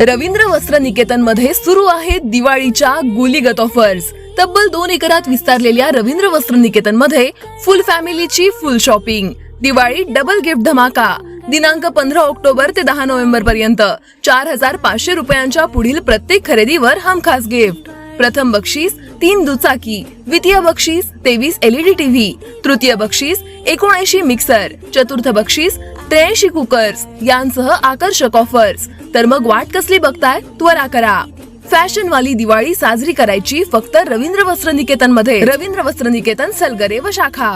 रवींद्र वस्त्र निकेतन मध्ये सुरू आहेत दिवाळीच्या गुलीगत ऑफर्स। तब्बल 2 एकरात विस्तारलेल्या रवींद्र वस्त्र निकेतन मध्ये फुल फॅमिलीची full shopping. Diwali double gift धमाका दिनांक 15 ऑक्टोबर ते 10 नोव्हेंबर पर्यंत 4500 रुपयांच्या पुढील प्रत्येक खरेदीवर हमखास गिफ्ट। प्रथम बक्षीस 3 दुचाकी, द्वितीय बक्षीस 23 LED टीव्ही, तृतीय बक्षीस 79 मिक्सर, चतुर्थ बक्षीस 83 कुकर्स यांसह आकर्षक ऑफर्स। तर मग वाट कसली बघताय, त्वरा करा। फॅशन वाली दिवाळी साजरी करायची फक्त रवींद्र वस्त्र निकेतन मध्ये। रवींद्र वस्त्र निकेतन, सलगरे व शाखा।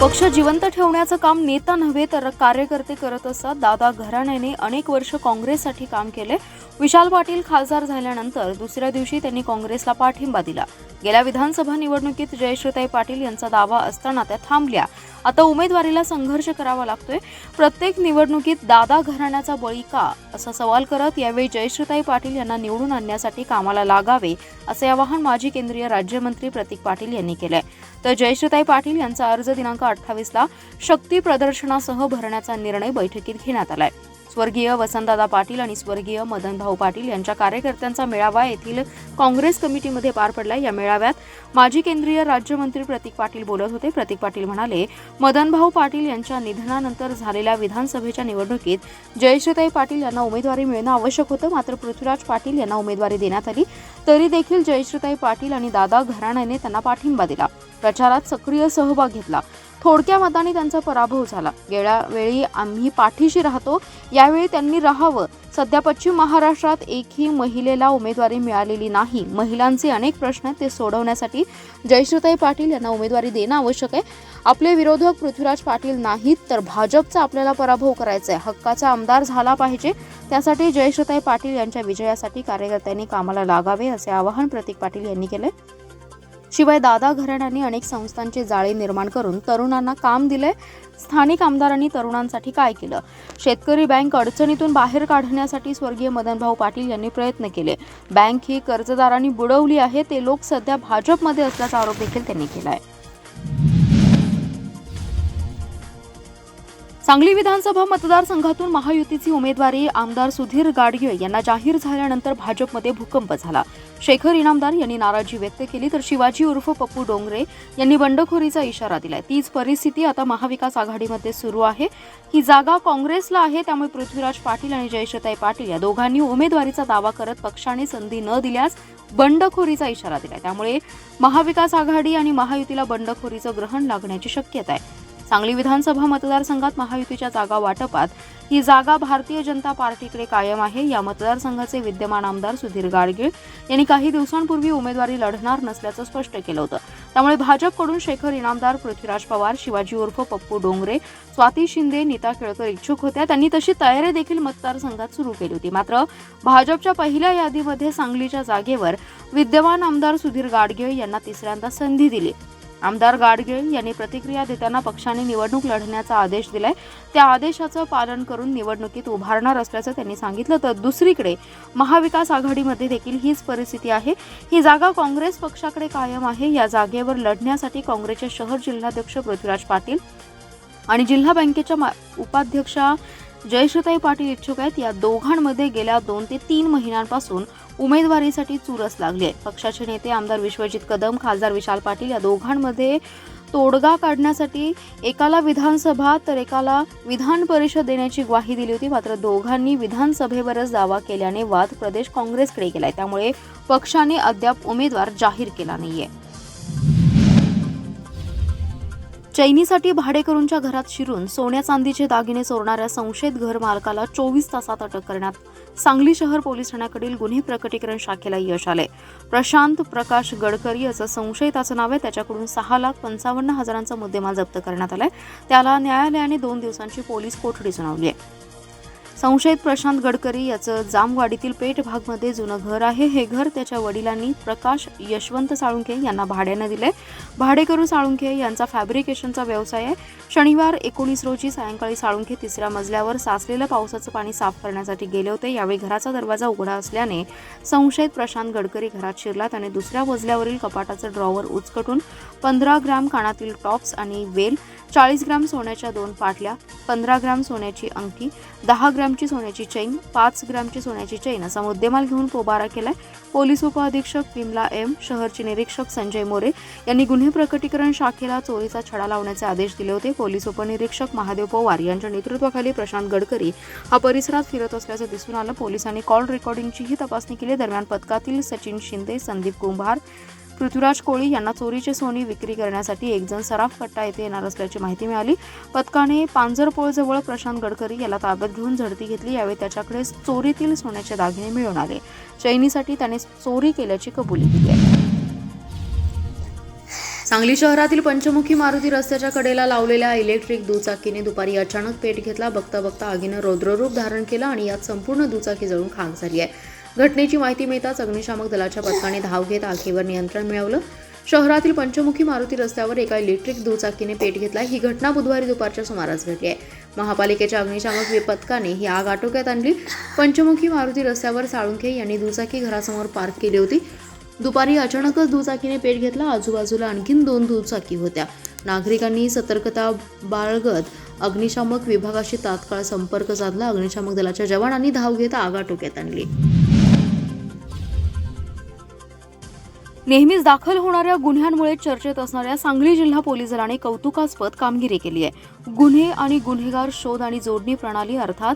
पक्ष जिवंत ठेवण्याचं काम नेता नव्हे तर कार्यकर्ते करत असतात। दादा घराण्याने अनेक वर्ष काँग्रेससाठी काम केले। विशाल पाटील खासदार झाल्यानंतर दुसऱ्या दिवशी त्यांनी काँग्रेसला पाठिंबा दिला। गेल्या विधानसभा निवडणुकीत जयश्रीताई पाटील यांचा दावा असताना त्या थांबल्या। आता उमेदवारीला संघर्ष करावा लागतोय। प्रत्येक निवडणुकीत दादा घराण्याचा बळी का, असा सवाल करत यावेळी जयश्रीताई पाटील यांना निवडून आणण्यासाठी कामाला लागावे असे आवाहन माजी केंद्रीय राज्यमंत्री प्रतीक पाटील यांनी केले। तर जयश्रीताई पाटील यांचा अर्ज दिनांक 28 ला शक्ती प्रदर्शनासह भरण्याचा निर्णय बैठकीत घेण्यात आलाय। स्वर्गीय वसंतदादा पाटील आणि स्वर्गीय मदनभाऊ पाटील यांच्या कार्यकर्त्यांचा मेळावा येथील काँग्रेस कमिटीमध्ये पार पडला। या मेळाव्यात माजी केंद्रीय राज्यमंत्री प्रतीक पाटील बोलत होते। प्रतीक पाटील म्हणाले, मदनभाऊ पाटील यांच्या निधनानंतर झालेल्या विधानसभेच्या निवडणुकीत जयश्रीताई पाटील यांना उमेदवारी मिळणं आवश्यक होतं, मात्र पृथ्वीराज पाटील यांना उमेदवारी देण्यात आली। तरी देखील जयश्रीताई पाटील आणि दादा घराण्याने त्यांना पाठिंबा दिला, प्रचारात सक्रिय सहभाग घेतला। थोडक्या मताने त्यांचा पराभव झाला। गेल्या वेळी आम्ही पाठीशी राहतो, यावेळी त्यांनी राहावं। सध्या पश्चिम महाराष्ट्रात एकही महिलेला उमेदवारी मिळालेली नाही। महिलांचे अनेक प्रश्न आहेत, ते सोडवण्यासाठी जयश्रीताई पाटील यांना उमेदवारी देणं आवश्यक आहे। आपले विरोधक पृथ्वीराज पाटील नाहीत तर भाजपचा आपल्याला पराभव करायचा आहे। हक्काचा आमदार झाला पाहिजे, त्यासाठी जयश्रीताई पाटील यांच्या विजयासाठी कार्यकर्त्यांनी कामाला लागावे असे आवाहन प्रतीक पाटील यांनी केले। शिवाय दादा घराण्यांनी अनेक संस्थांचे जाळे निर्माण करून तरुणांना काम दिले। स्थानिक आमदारांनी तरुणांसाठी काय केलं? शेतकरी बँक अडचणीतून बाहेर काढण्यासाठी स्वर्गीय मदनभाऊ पाटील यांनी प्रयत्न केले। बँक ही कर्जदारांनी बुडवली आहे। ते लोक सध्या भाजपमध्ये असल्याचा आरोप देखील त्यांनी केला आहे। सांगली विधानसभा मतदारसंघातून महायुतीची उमेदवारी आमदार सुधीर गाडगीळ यांना जाहीर झाल्यानंतर भाजपमध्ये भूकंप झाला। शेखर इनामदार यांनी नाराजी व्यक्त केली, तर शिवाजी उर्फ पप्पू डोंगरे यांनी बंडखोरीचा इशारा दिलाय। तीच परिस्थिती आता महाविकास आघाडीमध्ये सुरू आहे। ही जागा काँग्रेसला आहे, त्यामुळे पृथ्वीराज पाटील आणि जयश्रीताई पाटील या दोघांनी उमेदवारीचा दावा करत पक्षाने संधी न दिल्यास बंडखोरीचा इशारा दिलाय। त्यामुळे महाविकास आघाडी आणि महायुतीला बंडखोरीचं ग्रहण लागण्याची शक्यता आहे। सांगली विधानसभा मतदारसंघात महायुतीच्या जागा वाटपात ही जागा भारतीय जनता पार्टीकडे कायम आहे। या मतदारसंघाचे विद्यमान आमदार सुधीर गाडगीळ यांनी काही दिवसांपूर्वी उमेदवारी लढणार नसल्याचं स्पष्ट केलं होतं। त्यामुळे भाजपकडून शेखर इनामदार, पृथ्वीराज पवार, शिवाजी उर्फ पप्पू डोंगरे, स्वाती शिंदे, नीता केळकर इच्छुक होत्या। त्यांनी तशी तयारी देखील मतदारसंघात सुरू केली होती। मात्र भाजपच्या पहिल्या यादीमध्ये सांगलीच्या जागेवर विद्यमान आमदार सुधीर गाडगीळ यांना तिसऱ्यांदा संधी दिली। आमदार गाडगीळ यांनी प्रतिक्रिया देताना पक्षाने निवडणूक लढण्याचा आदेश दिलाय, त्या आदेशाचं पालन करून निवडणुकीत उभारणार असल्याचं त्यांनी सांगितलं। तर दुसरीकडे महाविकास आघाडीमध्ये देखील हीच परिस्थिती आहे। ही जागा काँग्रेस पक्षाकडे कायम आहे। या जागेवर लढण्यासाठी काँग्रेसचे शहर जिल्हाध्यक्ष पृथ्वीराज पाटील आणि जिल्हा बँकेच्या उपाध्यक्षा जयश्रीताई पाटील इच्छुक आहेत। या दोघांमध्ये गेल्या 2 ते 3 महिन्यांपासून उमेदवारीसाठी चुरस लागली आहे। पक्षाचे नेते आमदार विश्वजित कदम, खासदार विशाल पाटील या दोघांमध्ये तोडगा काढण्यासाठी एकाला विधानसभा तर एकाला विधान परिषद देण्याची ग्वाही दिली होती। मात्र दोघांनी विधानसभेवरच दावा केल्याने वाद प्रदेश काँग्रेसकडे गेलाय। त्यामुळे पक्षाने अद्याप उमेदवार जाहीर केला नाहीये। चैनीसाठी भाडेकरूंच्या घरात शिरून सोन्या चांदीचे दागिने चोरणाऱ्या संशयित घर मालकाला 24 तासात अटक करण्यात सांगली शहर पोलीस ठाण्याकडील गुन्हे प्रकटीकरण शाखेला यश आले। प्रशांत प्रकाश गडकरी असं संशयिताचं नाव आहे। त्याच्याकडून 6,55,000चा मुद्देमाल जप्त करण्यात आलाय। त्याला न्यायालयाने 2 दिवसांची पोलीस कोठडी सुनावली आहे। संशयित प्रशांत गडकरी याचं जामवाडीतील पेठ भागमध्ये जुनं घर आहे। हे घर त्याच्या वडिलांनी प्रकाश यशवंत साळुंखे यांना भाड्याने दिले। भाडेकरू साळुंखे यांचा फॅब्रिकेशनचा व्यवसाय आहे। शनिवार 19 रोजी सायंकाळी साळुंखे 3ऱ्या मजल्यावर साचलेलं पावसाचं पाणी साफ करण्यासाठी गेले होते। यावेळी घराचा दरवाजा उघडा असल्याने संशयित प्रशांत गडकरी घरात शिरला। त्याने 2ऱ्या मजल्यावरील कपाटाचं ड्रॉवर उचकटून 15 ग्रॅम कानातील टॉप्स आणि वेल, 40 ग्रॅम सोन्याच्या 2 पाटल्या, 15 ग्रॅम सोन्याची अंगठी, 10 ग्रॅमची सोन्याची चैन, 5 ग्रॅमची सोन्याची चैन असा मुद्देमाल घेऊन पोबारा केलाय. पोलीस उपअधीक्षक विमला एम, शहरचे निरीक्षक संजय मोरे यांनी गुन्हे प्रकटीकरण शाखेला चोरीचा छडा लावण्याचे आदेश दिले होते. पोलीस उपनिरीक्षक महादेव पवार यांच्या नेतृत्वाखाली प्रशांत गडकरी हा परिसरात फिरत असल्याचं दिसून आलं. पोलिसांनी कॉल रेकॉर्डिंगचीही तपासणी केली. दरम्यान पथकातील सचिन शिंदे, संदीप कुंभार, पृथ्वीराज कोळी यांना चोरीचे सोने विक्री करण्यासाठी एक जण सराफ कट्टा येथे येणार असल्याची माहिती मिळाली. पथकाने पांजरपोळजवळ प्रशांत गडकरी याला ताब्यात घेऊन झडती घेतली. यावेळी त्याच्याकडे चोरीतील सोन्याचे दागिने मिळून आले. चैनीसाठी त्याने चोरी केल्याची कबुली दिली आहे. सांगली शहरातील पंचमुखी मारुती रस्त्याच्या कडेला लावलेल्या इलेक्ट्रिक दुचाकीने दुपारी अचानक पेट घेतला. बघता बघता आगीनं रौद्ररूप धारण केलं आणि यात संपूर्ण दुचाकी जळून खाक झाली आहे. घटनेची माहिती मिळताच अग्निशामक दलाच्या पथकाने धाव घेत आगीवर नियंत्रण मिळवलं. शहरातील पंचमुखी मारुती रस्त्यावर एका इलेक्ट्रिक दुचाकीने पेट घेतला. ही घटना बुधवारी दुपारच्या सुमारास घडली आहे. महापालिकेच्या अग्निशामक पथकाने ही आग आटोक्यात आणली. पंचमुखी मारुती रस्त्यावर साळुंखे यांनी दुचाकी घरासमोर पार्क केली होती. दुपारी अचानकच दुचाकीने पेट घेतला. आजूबाजूला आणखीन 2 दुचाकी होत्या. नागरिकांनी सतर्कता बाळगत अग्निशामक विभागाशी तात्काळ संपर्क साधला. अग्निशामक दलाच्या जवानांनी धाव घेत आग आटोक्यात आणली. नेहमीच दाखल होणाऱ्या गुन्ह्यांमुळे चर्चेत असणाऱ्या सांगली जिल्हा पोलीस दलाने कौतुकास्पद कामगिरी केली आहे. गुन्हे आणि गुन्हेगार शोध आणि जोडणी प्रणाली अर्थात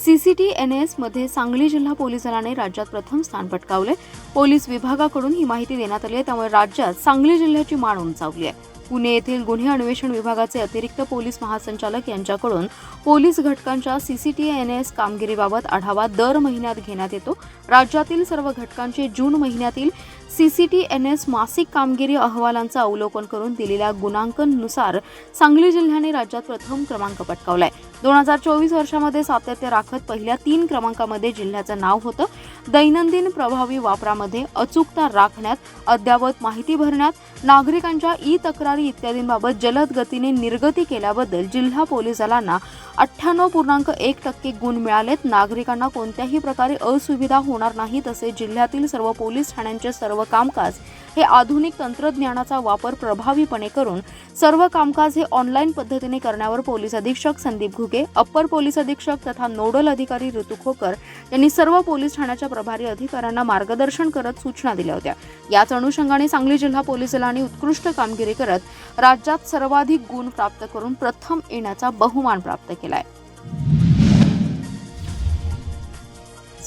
CCTNS मध्ये सांगली जिल्हा पोलीस दलाने राज्यात प्रथम स्थान पटकावले. पोलीस विभागाकडून ही माहिती देण्यात आली आहे. त्यामुळे राज्यात सांगली जिल्ह्याची मान उंचावली आहे. पुणे येथील गुन्हे अन्वेषण विभागाचे अतिरिक्त पोलीस महासंचालक यांच्याकडून पोलीस घटकांच्या CCTNS कामगिरीबाबत आढावा दर महिन्यात घेण्यात येतो. राज्यातील सर्व घटकांचे जून महिन्यातील CCTNS मासिक कामगिरी अहवालांचं अवलोकन करून दिलेल्या गुणांकनुसार सांगली जिल्ह्याने राज्यात प्रथम क्रमांक पटकावलाय. 2024 वर्षामध्ये सातत्य राखत पहिल्या 3 क्रमांकामध्ये जिल्ह्याचं नाव होतं. दैनंदिन प्रभावी वापरामध्ये अचूकता राखण्यात, अद्ययावत माहिती भरण्यात, नागरिकांच्या तक्रारी इत्यादींबाबत जलद गतीने निर्गती केल्याबद्दल जिल्हा पोलीस दलांना 98.1% गुण मिळालेत. नागरिकांना कोणत्याही प्रकारे असुविधा होणार नाही. तसेच जिल्ह्यातील सर्व पोलीस ठाण्यांचे सर्व कामकाज हे आधुनिक तंत्रज्ञानाचा वापर प्रभावीपणे करून सर्व कामकाज हे ऑनलाईन पद्धतीने करण्यावर पोलीस अधीक्षक संदीप घुगे, अप्पर पोलीस अधीक्षक तथा नोडल अधिकारी ऋतू खोकर यांनी सर्व पोलीस ठाण्याच्या प्रभारी अधिकाऱ्यांना मार्गदर्शन करत सूचना दिल्या होत्या. याच अनुषंगाने सांगली जिल्हा पोलीस दलाने उत्कृष्ट कामगिरी करत राज्यात सर्वाधिक गुण प्राप्त करून प्रथम येण्याचा बहुमान प्राप्त केलाय.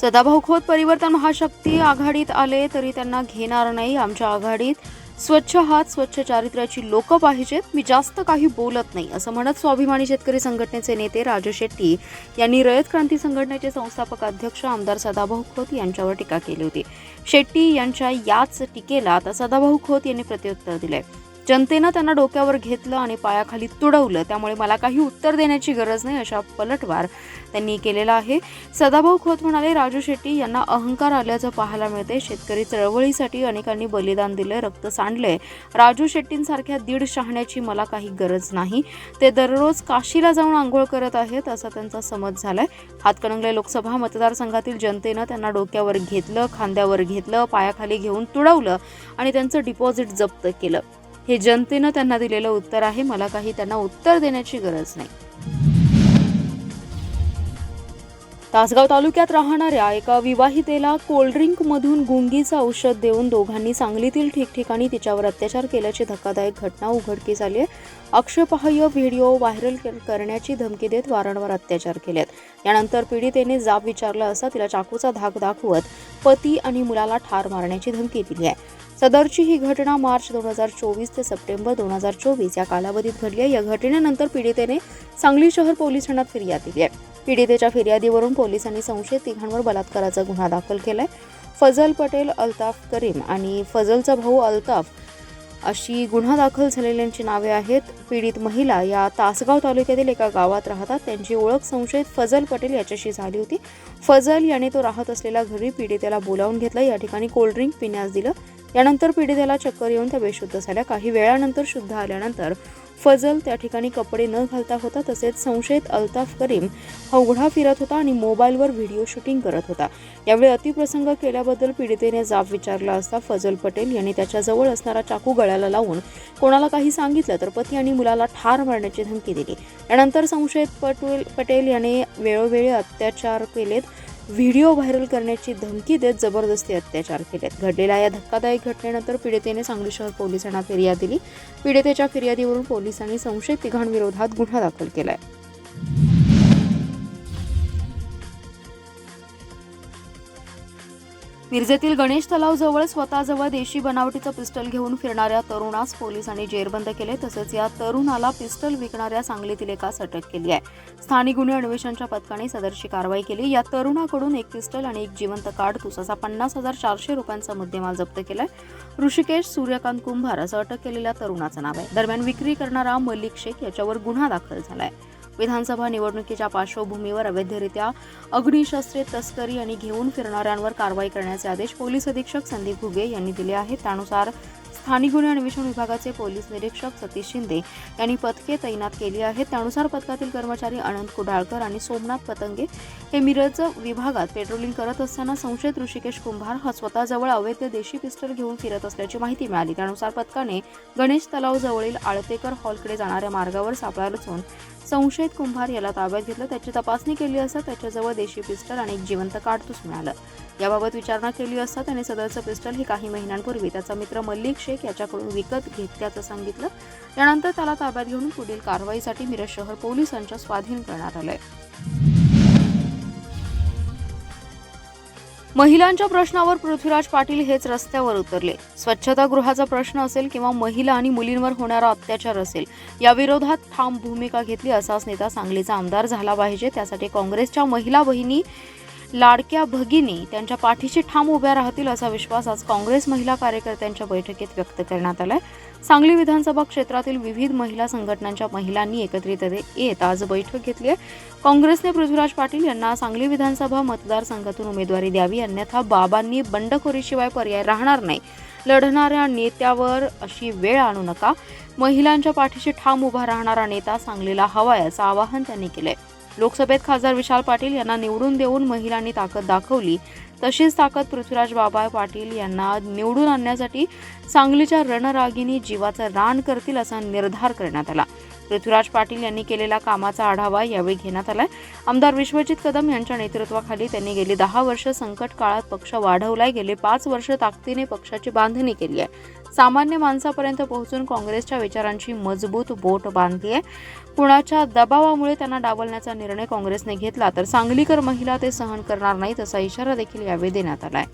सदाभाऊ खोत परिवर्तन महाशक्ती आघाडीत आले तरी त्यांना घेणार नाही. आमच्या आघाडीत स्वच्छ हात, स्वच्छ चारित्र्याची लोक पाहिजेत. मी जास्त काही बोलत नाही असं म्हणत स्वाभिमानी शेतकरी संघटनेचे नेते राजू शेट्टी यांनी रयत क्रांती संघटनेचे संस्थापक अध्यक्ष आमदार सदाभाऊ खोत यांच्यावर टीका केली होती. शेट्टी यांच्या याच टीकेला आता सदाभाऊ खोत यांनी प्रत्युत्तर दिले. जनतेनं त्यांना डोक्यावर घेतलं आणि पायाखाली तुडवलं, त्यामुळे मला काही उत्तर देण्याची गरज नाही अशा पलटवार त्यांनी केलेला आहे. सदाभाऊ खोत म्हणाले, राजू शेट्टी यांना अहंकार आल्याचं पाहायला मिळते. शेतकरी चळवळीसाठी अनेकांनी बलिदान दिले, रक्त सांडले. राजू शेट्टींसारख्या 1.5 शहाण्याची मला काही गरज नाही. ते दररोज काशीला जाऊन आंघोळ करत आहेत असा त्यांचा समज झालाय. हातकणंगले लोकसभा मतदारसंघातील जनतेनं त्यांना डोक्यावर घेतलं, खांद्यावर घेतलं, पायाखाली घेऊन तुडवलं आणि त्यांचं डिपॉझिट जप्त केलं. हे जनतेनं त्यांना दिलेलं उत्तर आहे. मला काही त्यांना उत्तर देण्याची गरज नाही. तासगाव तालुक्यात राहणाऱ्या एका विवाहितेला कोल्ड्रिंकमधून गुंगीचं औषध देऊन दोघांनी सांगलीतील ठिकठिकाणी तिच्यावर अत्याचार केल्याची धक्कादायक घटना उघडकीस आली आहे. आक्षेपार्ह व्हिडिओ व्हायरल करण्याची धमकी देत वारंवार अत्याचार केलेत. यानंतर पीडितेने जाब विचारला असता तिला चाकूचा धाक दाखवत पती आणि मुलाला ठार मारण्याची धमकी दिली आहे. सदरची ही घटना मार्च 2024 ते सप्टेंबर 2024 या कालावधीत घडली आहे. या घटनेनंतर पीडितेने सांगली शहर पोलीस ठाण्यात फिर्याद दिली आहे. पीडितेच्या फिर्यादीवरून पोलिसांनी संशयित तिघांवर बलात्काराचा गुन्हा दाखल केलाय. फजल पटेल, अल्ताफ करीम आणि फजलचा भाऊ अल्ताफ अशी गुन्हा दाखल झालेल्यांची नावे आहेत. पीडित महिला या तासगाव तालुक्यातील एका गावात राहतात. त्यांची ओळख संशयित फजल पटेल याच्याशी झाली होती. फजल याने तो राहत असलेल्या घरी पीडितेला बोलावून घेतलं. या ठिकाणी कोल्ड्रिंक पिण्यास दिलं. यानंतर पीडितेला चक्कर येऊन त्या बेशुद्ध झाल्या. काही वेळानंतर शुद्ध आल्यानंतर फजल त्या ठिकाणी कपडे न घालता होता. तसेच संशयित अल्ताफ करीम हा उघडा फिरत होता आणि मोबाईलवर व्हिडिओ शूटिंग करत होता. यावेळी अतिप्रसंग केल्याबद्दल पीडितेने जाब विचारला असता फजल पटेल यांनी त्याच्याजवळ असणारा चाकू गळ्याला लावून कोणाला काही सांगितलं तर पती आणि मुलाला ठार मारण्याची धमकी दिली. यानंतर संशयित पटेल याने वेळोवेळी अत्याचार केलेत. व्हिडिओ व्हायरल करण्याची धमकी देत जबरदस्ती अत्याचार केलेत. घडलेल्या या धक्कादायक घटनेनंतर पीडितेने सांगली शहर पोलिसांना फिर्याद दिली. पीडितेच्या फिर्यादीवरून पोलिसांनी संशयित तिघांविरोधात गुन्हा दाखल केलाय. मिरजेतील गणेश तलावजवळ स्वतःजवळ देशी बनावटीचं पिस्टल घेऊन फिरणाऱ्या तरुणास पोलिसांनी जेरबंद केले. तसंच या तरुणाला पिस्टल विकणाऱ्या सांगलीतील एकास अटक केली आहे. स्थानिक गुन्हे अन्वेषणच्या पथकाने सदरची कारवाई केली. या तरुणाकडून एक पिस्टल आणि एक जिवंत काडतूस असा 50,400 रुपयांचा मुद्देमाल जप्त केलाय. ऋषिकेश सूर्यकांत कुंभार असं अटक केलेल्या तरुणाचं नाव आहे. दरम्यान विक्री करणारा मलिक शेख याच्यावर गुन्हा दाखल झालाय. विधानसभा निवडणुकीच्या पार्श्वभूमीवर अवैधरित्या अग्निशस्त्रे तस्करी आणि घेऊन फिरणाऱ्यांवर कारवाई करण्याचे आदेश पोलीस अधीक्षक संदीप घुगे यांनी दिले आहेत. त्यानुसार स्थानिक गुन्हे अन्वेषण विभागाचे पोलीस निरीक्षक सतीश शिंदे यांनी पथके तैनात केली आहेत. त्यानुसार पथकातील कर्मचारी अनंत कुडाळकर आणि सोमनाथ पतंगे हे मिरज विभागात पेट्रोलिंग करत असताना संशयित ऋषिकेश कुंभार हा स्वतःजवळ अवैध देशी पिस्टल घेऊन फिरत असल्याची माहिती मिळाली. त्यानुसार पथकाने गणेश तलावजवळील आळतेकर हॉलकडे जाणाऱ्या मार्गावर सापळा रचून संशयित कुंभार याला ताब्यात घेतलं. त्याची तपासणी केली असता त्याच्याजवळ देशी पिस्टल आणि एक जिवंत काडतूस मिळालं. याबाबत विचारणा केली असता त्याने सदरचं पिस्टल हे काही महिन्यांपूर्वी त्याचा मित्र मलिक शेख याच्याकडून विकत घेतल्याचं सांगितलं. यानंतर त्याला ताब्यात घेऊन पुढील कारवाईसाठी मिरज शहर पोलिसांच्या स्वाधीन करण्यात आलंय. महिलांच्या प्रश्नावर पृथ्वीराज पाटील हेच रस्त्यावर उतरले. स्वच्छतागृहाचा प्रश्न असेल किंवा महिला आणि मुलींवर होणारा अत्याचार असेल याविरोधात ठाम भूमिका घेतली. असाच नेता सांगलीचा आमदार झाला पाहिजे. त्यासाठी काँग्रेसच्या महिला बहिणी लाडक्या भगिनी त्यांच्या पाठीशी ठाम उभ्या राहतील असा विश्वास आज काँग्रेस महिला कार्यकर्त्यांच्या बैठकीत व्यक्त करण्यात आलाय. सांगली विधानसभा क्षेत्रातील विविध महिला संघटनांच्या महिलांनी एकत्रित येत आज बैठक घेतली आहे. काँग्रेसने पृथ्वीराज पाटील यांना सांगली विधानसभा मतदारसंघातून उमेदवारी द्यावी, अन्यथा बाबांनी बंडखोरीशिवाय पर्याय राहणार नाही. लढणाऱ्या नेत्यावर अशी वेळ आणू नका. महिलांच्या पाठीशी ठाम उभा राहणारा नेता सांगलीला हवाय असं आवाहन त्यांनी केलंय. लोकसभेत खासदार विशाल पाटील यांना निवडून देऊन महिलांनी ताकद दाखवली. तशीच ताकद पृथ्वीराज बाबा पाटील यांना निवडून आणण्यासाठी सांगलीच्या रणरागिणी जीवाचं रान करतील असा निर्धार करण्यात आला. पृथ्वीराज पाटील यांनी केलेल्या कामाचा आढावा यावेळी घेण्यात आलाय. आमदार विश्वजित कदम यांच्या नेतृत्वाखाली त्यांनी गेली 10 वर्ष संकट काळात पक्ष वाढवलाय. गेले 5 वर्ष ताकदीने पक्षाची बांधणी केली आहे. सामान्य माणसापर्यंत पोहोचून काँग्रेसच्या विचारांची मजबूत बोट बांधली आहे. कुणाच्या दबावामुळे त्यांना डावलण्याचा निर्णय काँग्रेसने घेतला तर सांगलीकर महिला ते सहन करणार नाहीत असा इशारा देखील यावेळी देण्यात आलाय.